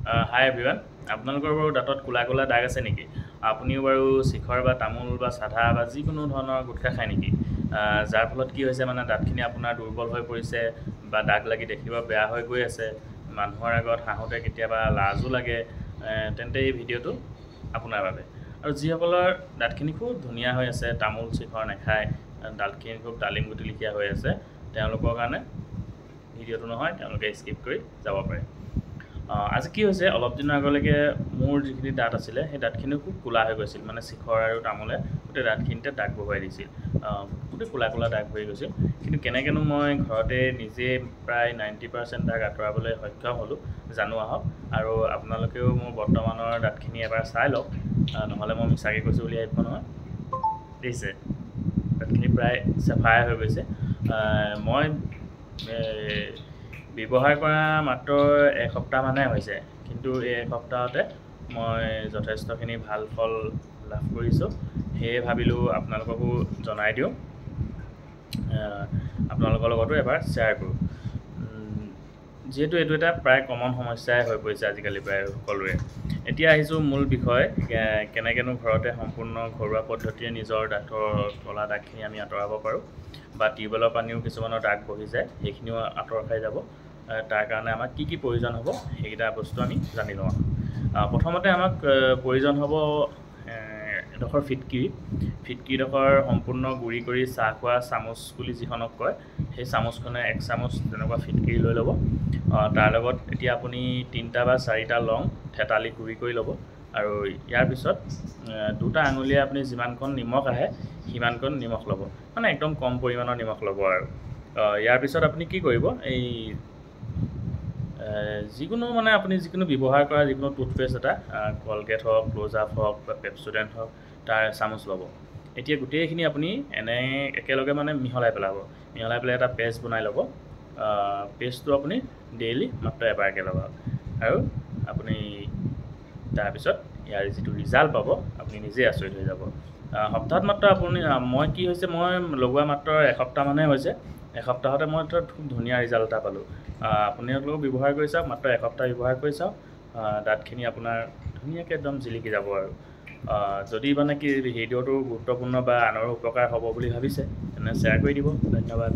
হাই everyone, আপোনালোকৰ বাৰু দাঁতত ক'লা ক'লা দাগ আছে নেকি? আপুনিও বাৰু শিখৰ বা তামোল বা চাধা বা যিকোনো ধৰণৰ গুটখা খায় নেকি? যাৰ ফলত কি হৈছে মানে দাঁতখিনি আপোনাৰ দুৰ্বল হৈ পৰিছে বা দাগ লাগি দেখিব বেয়া হৈ গৈ আছে, মানুহৰ আগত হাঁহোতে কেতিয়াবা লাজো লাগে, তেন্তে এই ভিডিঅ'টো আপোনাৰ বাবে। আৰু যিসকলৰ দাঁতখিনি খুব ধুনীয়া হৈ আছে, তামোল শিখৰ নাখায়, দাঁতখিনি খুব ডালিম গুটি লিখীয়া হৈ আছে, তেওঁলোকৰ কাৰণে ভিডিঅ'টো নহয়, তেওঁলোকে স্কিপ কৰি যাব পাৰে। আজি কি হৈছে, অলপ দিনৰ আগলৈকে মোৰ যিখিনি দাঁত আছিলে সেই দাঁতখিনিও খুব ক'লা হৈ গৈছিল, মানে শিখৰ আৰু তামোলে গোটেই দাঁতখিনিতে দাগ বহুৱাই দিছিল, গোটেই ক'লা ক'লা দাগ হৈ গৈছিল। কিন্তু কেনেকৈনো মই ঘৰতে নিজে প্ৰায় 90% দাগ আঁতৰাবলৈ সক্ষম হ'লোঁ জানো আহক। আৰু আপোনালোকেও মোৰ বৰ্তমানৰ দাঁতখিনি এবাৰ চাই লওক, নহ'লে মই মিছাকৈ কৈছোঁ বুলি ভাবিব নহয়। দেখিছে, দাঁতখিনি প্ৰায় চাফাই হৈ গৈছে। মই ব্যৱহাৰ কৰা মাত্ৰ এসপ্তাহমানহে হৈছে, কিন্তু এই এসপ্তাহতে মই যথেষ্টখিনি ভাল ফল লাভ কৰিছোঁ। সেয়ে ভাবিলোঁ আপোনালোককো জনাই দিওঁ, আপোনালোকৰ লগতো এবাৰ শ্বেয়াৰ কৰোঁ। যিহেতু এইটো এটা প্ৰায় কমন সমস্যাই হৈ পৰিছে আজিকালি প্ৰায় সকলোৰে। এতিয়া আহিছোঁ মূল বিষয়, কেনেকৈনো ঘৰতে সম্পূৰ্ণ ঘৰুৱা পদ্ধতিৰে নিজৰ দাঁতৰ ক'লা দাগখিনি আমি আঁতৰাব পাৰোঁ, বা টিউবৱেলৰ পানীও কিছুমানৰ দাগ বহি যায়, সেইখিনিও আঁতৰ খাই যাব। তাৰ কাৰণে আমাক কি কি প্ৰয়োজন হ'ব সেইকেইটা বস্তু আমি জানি লওঁ। প্ৰথমতে আমাক প্ৰয়োজন হ'ব এডোখৰ ফিটকিৰিডোখৰ সম্পূৰ্ণ গুড়ি কৰি চাহ খোৱা চামুচ বুলি যিখনক কয়, সেই চামুচখনে 1 চামুচ তেনেকুৱা ফিটকিৰি লৈ ল'ব। তাৰ লগত এতিয়া আপুনি 3টা বা 4টা লং থেতালি গুড়ি কৰি ল'ব। আৰু ইয়াৰ পিছত 2টা আঙুলিয়ে আপুনি যিমানকণ নিমখ আহে সিমানকণ নিমখ ল'ব, মানে একদম কম পৰিমাণৰ নিমখ ল'ব। আৰু ইয়াৰ পিছত আপুনি কি কৰিব, এই যিকোনো মানে আপুনি যিকোনো ব্যৱহাৰ কৰা যিকোনো টুথপেষ্ট এটা, কলগেট হওক, ক্ল'জআপ হওক বা পেপচুডেণ্ট হওক, তাৰ চামুচ ল'ব। এতিয়া গোটেইখিনি আপুনি একেলগে মানে মিহলাই পেলাব, মিহলাই পেলাই এটা পেষ্ট বনাই ল'ব। পেষ্টটো আপুনি ডেইলি মাত্ৰ এবাৰকৈ লগাওক, আৰু আপুনি তাৰপিছত ইয়াৰ যিটো ৰিজাল্ট পাব আপুনি নিজেই আচৰিত হৈ যাব। সপ্তাহত মাত্ৰ আপুনি মই কি হৈছে, মই লগোৱা মাত্ৰ এসপ্তাহমানহে হৈছে, এসপ্তাহতে মই খুব ধুনীয়া ৰিজাল্ট এটা পালোঁ। আপোনালোকেও ব্যৱহাৰ কৰি চাওক, মাত্ৰ এসপ্তাহ ব্যৱহাৰ কৰি চাওক, দাঁতখিনি আপোনাৰ ধুনীয়াকৈ একদম জিলিকি যাব। আৰু যদি মানে কি ভিডিঅ'টো গুৰুত্বপূৰ্ণ বা আনৰো উপকাৰ হ'ব বুলি ভাবিছে তেনে শ্বেয়াৰ কৰি দিব। ধন্যবাদ।